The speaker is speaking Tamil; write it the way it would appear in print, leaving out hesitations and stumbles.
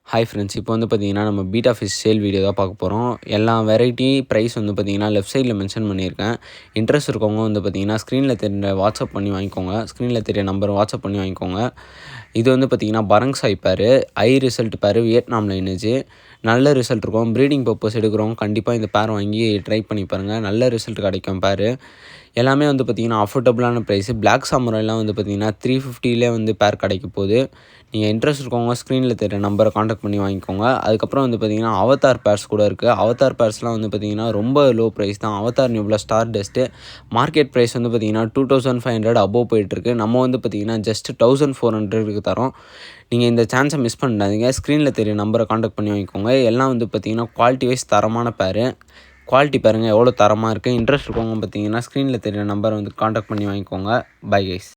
Hi friends. இப்போ வந்து பார்த்தீங்கன்னா, நம்ம பீட்டா ஃபிஷ் சேல் வீடியோ தான் பார்க்க போகிறோம். எல்லா வெரைட்டி ப்ரைஸ் வந்து பார்த்தீங்கன்னா, லெஃப்ட் சைடில் மென்ஷன் பண்ணியிருக்கேன். இன்ட்ரெஸ்ட் இருக்கவங்க வந்து பார்த்தீங்கன்னா, ஸ்க்ரீனில் தெரிந்த வாட்ஸ்அப் பண்ணி வாங்கிக்கோங்க. ஸ்க்ரீனில் தெரிய நம்பர் வாட்ஸ்அப் பண்ணி வாங்கிக்கோங்க. இது வந்து பார்த்தீங்கன்னா, பரங்சாய் பேரு, ஹை ரிசல்ட் பேரு, வியட்நாம் லைனேஜ். நல்ல ரிசல்ட் இருக்கும். ப்ரீடிங் பர்ப்பஸ் எடுக்கிறவங்க கண்டிப்பாக இந்த பேர் வாங்கி ட்ரை பண்ணி பாருங்கள். நல்ல ரிசல்ட் கிடைக்கும் பேரு. எல்லாமே வந்து பார்த்தீங்கன்னா, அஃபோர்டபுளான ப்ரைஸு. பிளாக் சாமுராய்லாம் வந்து பார்த்தீங்கன்னா, 350லே வந்து பேர் கிடைக்க போகுது. நீங்கள் இன்ட்ரெஸ்ட் இருக்கவங்க ஸ்க்ரீனில் தெரிகிற நம்பரை காண்டாக்ட் பண்ணி வாங்கிக்கோங்க. அதுக்கப்புறம் வந்து பார்த்தீங்கன்னா, அவதார் பேர்ஸ் கூட இருக்குது. அவதார் பேர்ஸ்லாம் வந்து பார்த்தீங்கன்னா, ரொம்ப லோ ப்ரைஸ் தான். அவதார் நியூப்லா ஸ்டார் டஸ்ட்டு மார்க்கெட் ப்ரைஸ் வந்து பார்த்தீங்கன்னா, 2500 அபோவ் போயிட்டுருக்கு. நம்ம வந்து பார்த்தீங்கன்னா, ஜஸ்ட் 1400க்கு தரோம். நீங்கள் இந்த சான்ஸை மிஸ் பண்ணாதீங்க. ஸ்க்ரீனில் தெரிகிற நம்பரை காண்டாக்ட் பண்ணி வாங்கிக்கோங்க. எல்லாம் வந்து பார்த்தீங்கன்னா, குவாலிட்டி வைஸ் தரமான பேரு. குவாலிட்டி பாருங்கள் எவ்வளோ தரமாக இருக்குது. இன்ட்ரெஸ்ட் இருக்கவங்க பார்த்தீங்கன்னா, ஸ்க்ரீனில் தெரிகிற நம்பரை வந்து காண்டாக்ட் பண்ணி வாங்கிக்கோங்க. Bye guys.